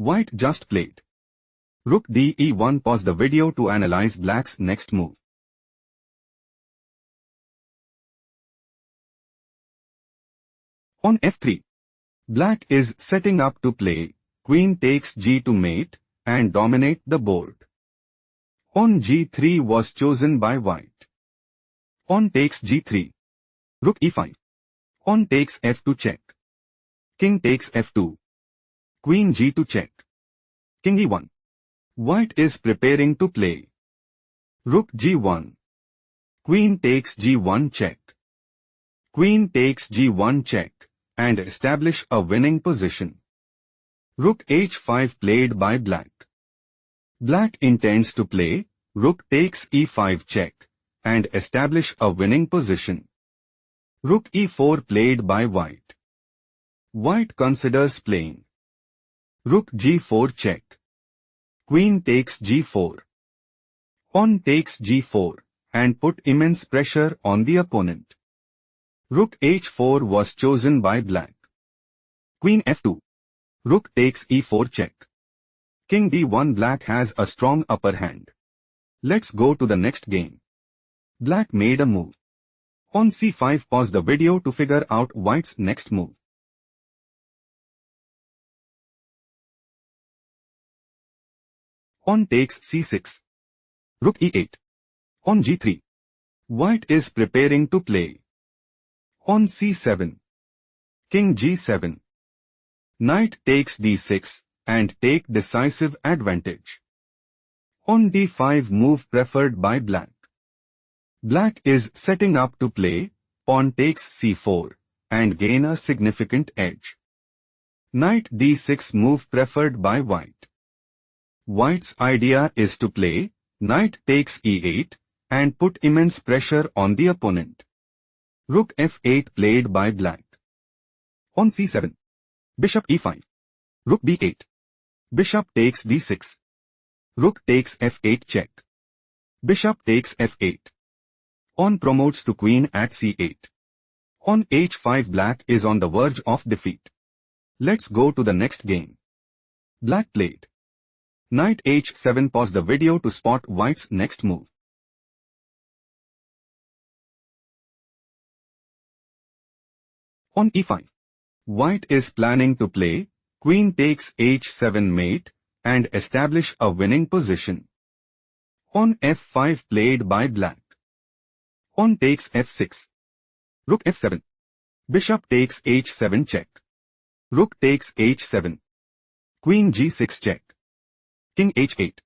White just played. Rook d e1. Pause the video to analyze black's next move. On f3. Black is setting up to play queen takes g to mate and dominate the board. On g3 was chosen by white. On takes g3. Rook e5. On takes f2 check. King takes f2. Queen g2 check. King e1. White is preparing to play rook g1. Queen takes g1 check. Queen takes g1 check and establish a winning position. Rook h5 played by black. Black intends to play rook takes e5 check and establish a winning position. Rook e4 played by white. White considers playing rook g4 check. Queen takes g4. Pawn takes g4 and put immense pressure on the opponent. Rook h4 was chosen by black. Queen f2. Rook takes e4 check. King d1. Black has a strong upper hand. Let's go to the next game. Black made a move. On c5. Pause the video to figure out white's next move. On takes c6. Rook e8. On g3. White is preparing to play. On c7. King g7. Knight takes d6 and take decisive advantage. On d5. Move preferred by black. Black is setting up to play pawn takes c4 and gain a significant edge. Knight d6. Move preferred by white. White's idea is to play knight takes e8 and put immense pressure on the opponent. Rook f8 played by black. On c7. Bishop e5. Rook b8. Bishop takes d6. Rook takes f8 check. Bishop takes f8. Pawn promotes to queen at c8. On h5. Black is on the verge of defeat. Let's go to the next game. Black played knight h7. Pause the video to spot white's next move. On e5. White is planning to play queen takes h7 mate and establish a winning position. On f5 played by black. Pawn takes f6. Rook f7. Bishop takes h7 check. Rook takes h7. Queen g6 check. King h8.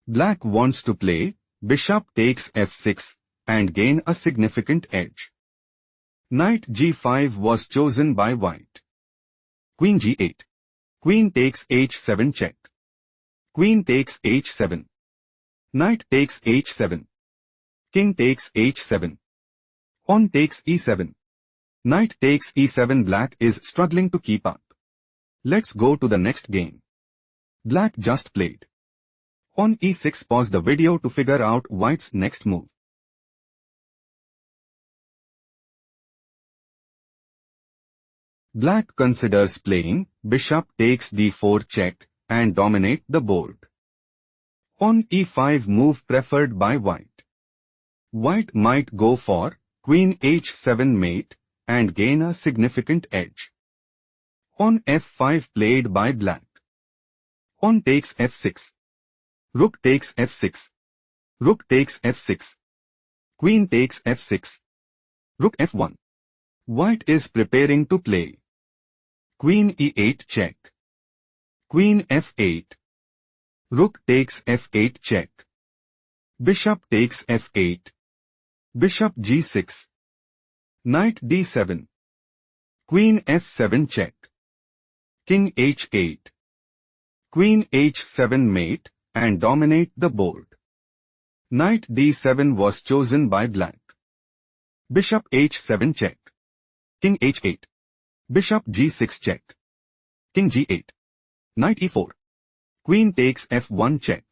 Black wants to play bishop takes f6 and gain a significant edge. Knight g5 was chosen by white. Queen g8. Queen takes h7 check. Queen takes h7. Knight takes h7. King takes h7. Pawn takes e7. Knight takes e7. Black is struggling to keep up. Let's go to the next game. Black just played. On e6. Pause the video to figure out white's next move. Black considers playing bishop takes d4 check and dominate the board. On e5. Move preferred by white. White might go for queen h7 mate and gain a significant edge. On f5 played by black. Pawn takes f6. Rook takes f6. Rook takes f6. Queen takes f6. Rook f1. White is preparing to play queen e8 check. Queen f8. Rook takes f8 check. Bishop takes f8. Bishop g6. Knight d7. Queen f7 check. King h8. Queen h7 mate and dominate the board. Knight d7 was chosen by black. Bishop h7 check. King h8. Bishop g6 check. King g8. Knight e4. Queen takes f1 check.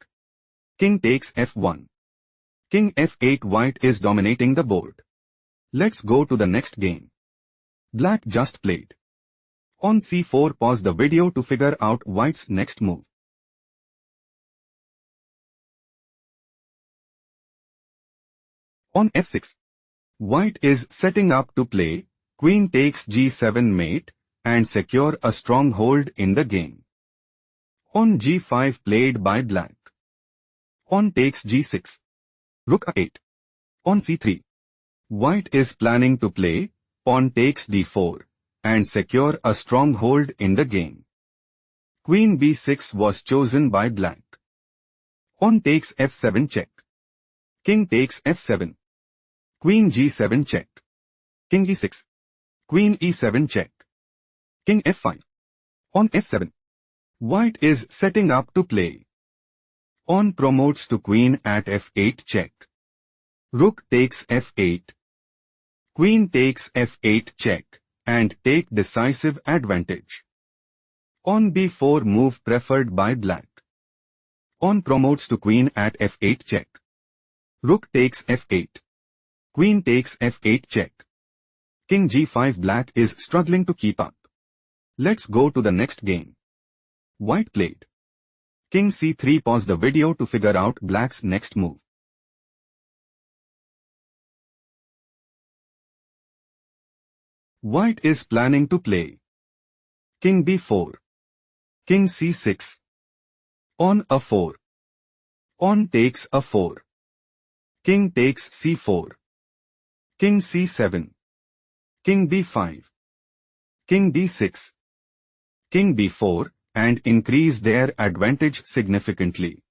King takes f1. King f8. White is dominating the board. Let's go to the next game. Black just played. On c4, pause the video to figure out white's next move. On f6, white is setting up to play queen takes g7 mate and secure a strong hold in the game. On g5, played by black. On takes g6, rook a8. On c3, white is planning to play pawn takes d4 and secure a strong hold in the game. Queen b6 was chosen by black. On takes f7 check. King takes f7. Queen g7 check. King e6. Queen e7 check. King f5. On f7, white is setting up to play. On promotes to queen at f8 check. Rook takes f8. Queen takes f8 check and take decisive advantage. On b4, move preferred by black. On promotes to queen at f8 check. Rook takes f8. Queen takes f8 check. King g5, black is struggling to keep up. Let's go to the next game. White played King c3, pause the video to figure out black's next move. White is planning to play King b4. King c6. On a4. On takes a4. King takes c4. King c7. King b5. King d6. King b4 and increase their advantage significantly.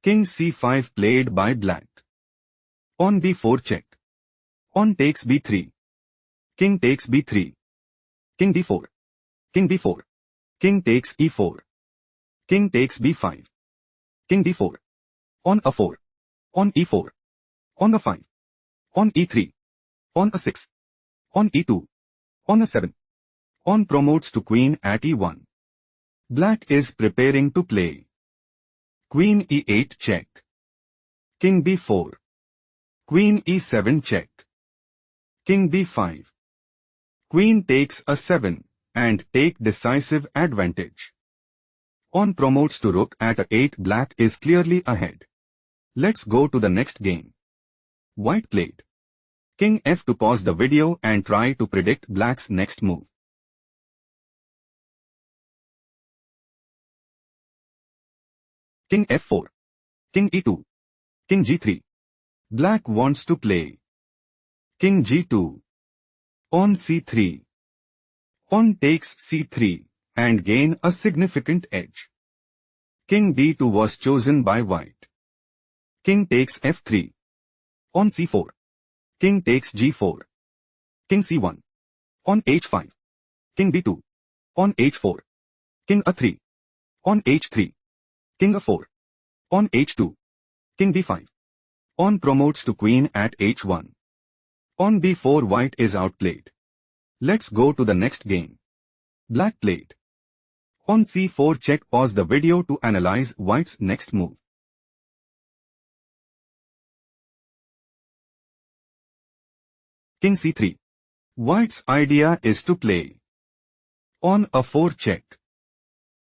King c5, played by black. On b4 check. On takes b3. King takes b3. King d4. King b4. King takes e4. King takes b5. King d4. On a4. On e4. On a5. On e3. On a6. On e2. On a7. On promotes to queen at e1. Black is preparing to play Queen e8 check. King b4. Queen e7 check. King b5. Queen takes a7 and take decisive advantage. On promotes to rook at a8, black is clearly ahead. Let's go to the next game. White played King f2, pause the video and try to predict black's next move. King f4. King e2. King g3. Black wants to play King g2. On c3. On takes c3 and gain a significant edge. King d2 was chosen by white. King takes f3. On c4. King takes g4. King c1. On h5. King b2. On h4. King a3. On h3. King a4. On h2. King b5. On promotes to queen at h1. On b4, white is outplayed. Let's go to the next game. Black played on c4 check, pause the video to analyze white's next move. King c3. White's idea is to play on a4 check.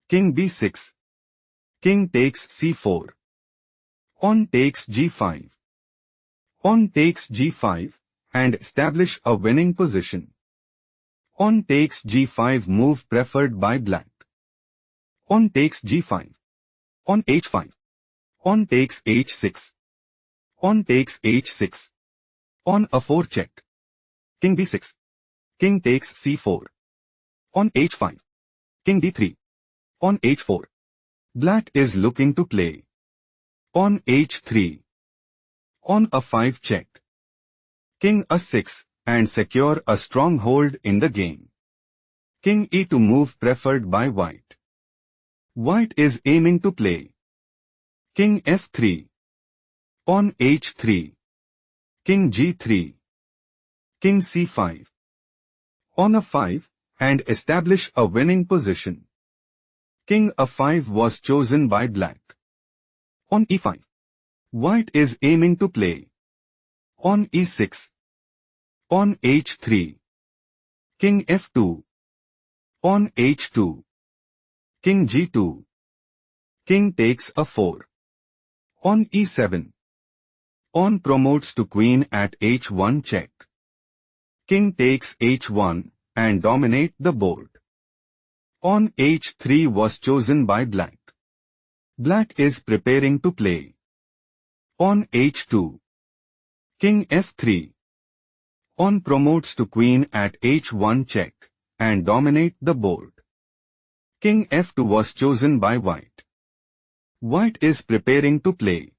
King b6. King takes c4. On takes g5. On takes g5 and establish a winning position. On takes g5, move preferred by black. On takes g5. On h5. On takes h6. On takes h6. On a4 check. King b6. King takes c4. On h5. King d3. On h4. Black is looking to play on h3. On a5 check. King a6 and secure a strong hold in the game. King e2, move preferred by white. White is aiming to play King f3. On h3. King g3. King c5. On a5 and establish a winning position. King a5 was chosen by black. On e5. White is aiming to play on e6. On h3. King f2. On h2. King g2. King takes a 4. On e7. Pawn promotes to queen at h1 check. King takes h1 and dominate the board. Pawn h3 was chosen by black. Black is preparing to play. Pawn h2. King f3. Pawn promotes to queen at h1 check and dominate the board. King f2 was chosen by white. White is preparing to play.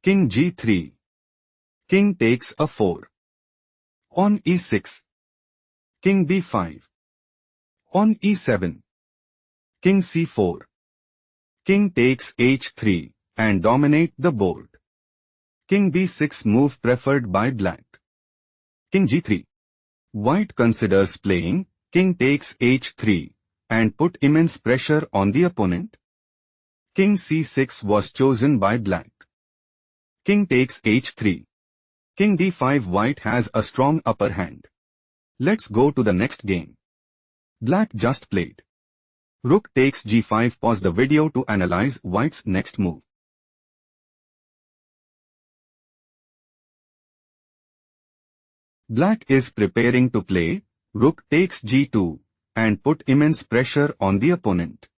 King g3. King takes a 4. On e6. King b5. On e7. King c4. King takes h3 and dominate the board. King b6 move preferred by black. King g3. White considers playing. King takes h3 and put immense pressure on the opponent. King c6 was chosen by black. King takes h3. King d5. White has a strong upper hand. Let's go to the next game. Black just played. Rook takes g5. Pause the video to analyze white's next move. Black is preparing to play. Rook takes g2 and put immense pressure on the opponent.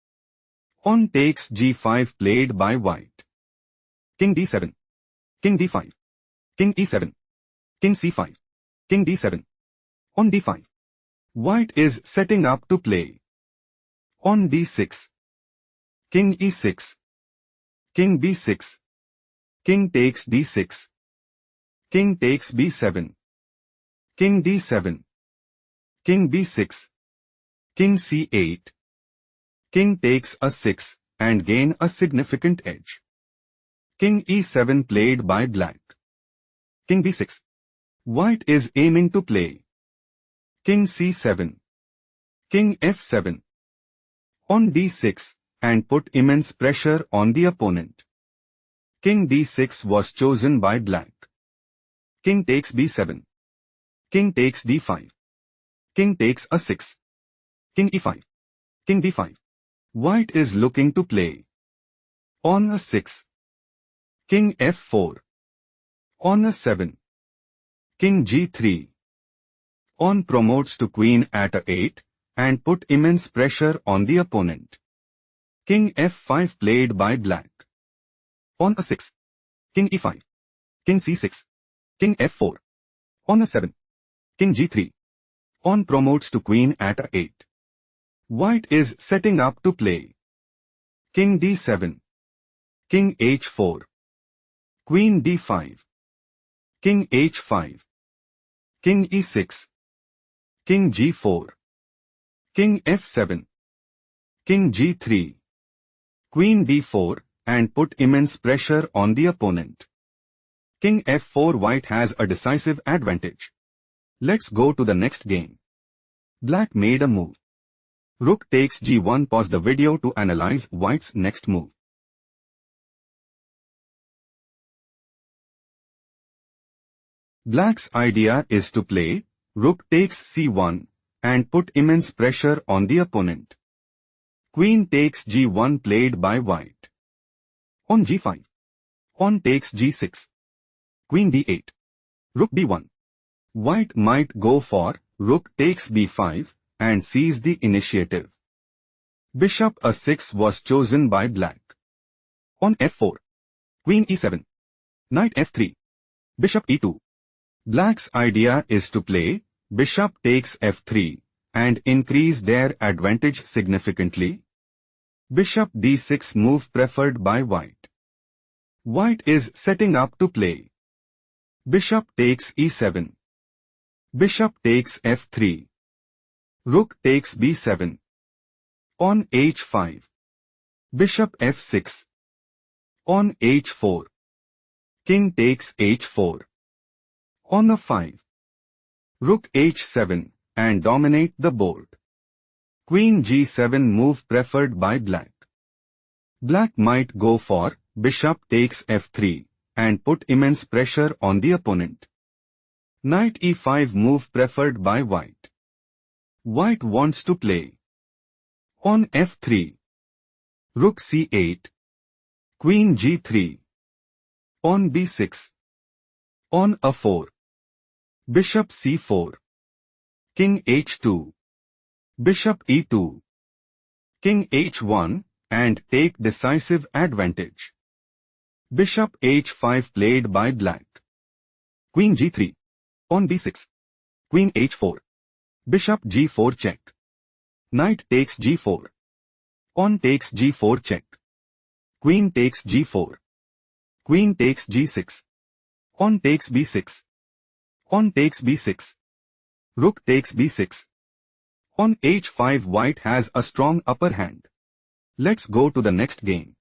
Pawn takes g5 played by white. King d7. King d5. King e7. King c5. King d7. On d5. White is setting up to play. On d6. King e6. King b6. King takes d6. King takes b7. King d7. King b6. King c8. King takes a 6 and gain a significant edge. King e7 played by black. King b6. White is aiming to play. King c7. King f7. On d6 and put immense pressure on the opponent. King d6 was chosen by black. King takes b7. King takes d5. King takes a 6. King e5. King b5. White is looking to play. On a 6. King f4. On a 7. King g3. Pawn promotes to queen at a 8 and put immense pressure on the opponent. King f5 played by black. On a 6. King e5. King c6. King f4. On a 7. King g3. Pawn promotes to queen at a 8. White is setting up to play. King d7. King h4. Queen d5. King h5. King e6. King g4. King f7. King g3. Queen d4 and put immense pressure on the opponent. King f4. White has a decisive advantage. Let's go to the next game. Black made a move. Rook takes g1. Pause the video to analyze white's next move. Black's idea is to play. Rook takes c1 and put immense pressure on the opponent. Queen takes g1 played by white. On g5. Pawn takes g6. Queen d8. Rook b1. White might go for rook takes b5 and seize the initiative. Bishop a6 was chosen by black. On f4. Queen e7. Knight f3. Bishop e2. Black's idea is to play. Bishop takes f3 and increase their advantage significantly. Bishop d6 move preferred by white. White is setting up to play. Bishop takes e7. Bishop takes f3. Rook takes b7. On h5. Bishop f6. On h4. King takes h4. On a5. Rook h7 and dominate the board. Queen g7 move preferred by black. Black might go for bishop takes f3 and put immense pressure on the opponent. Knight e5 move preferred by white. White wants to play. On f3. Rook c8. Queen g3. On b6. On a4. Bishop c4. King h2. Bishop e2. King h1, and take decisive advantage. Bishop h5 played by black. Queen g3. On b6. Queen h4. Bishop g4 check. Knight takes g4. On takes g4 check. Queen takes g4. Queen takes g6. On takes b6. On takes b6. Rook takes b6. On h5 white has a strong upper hand. Let's go to the next game.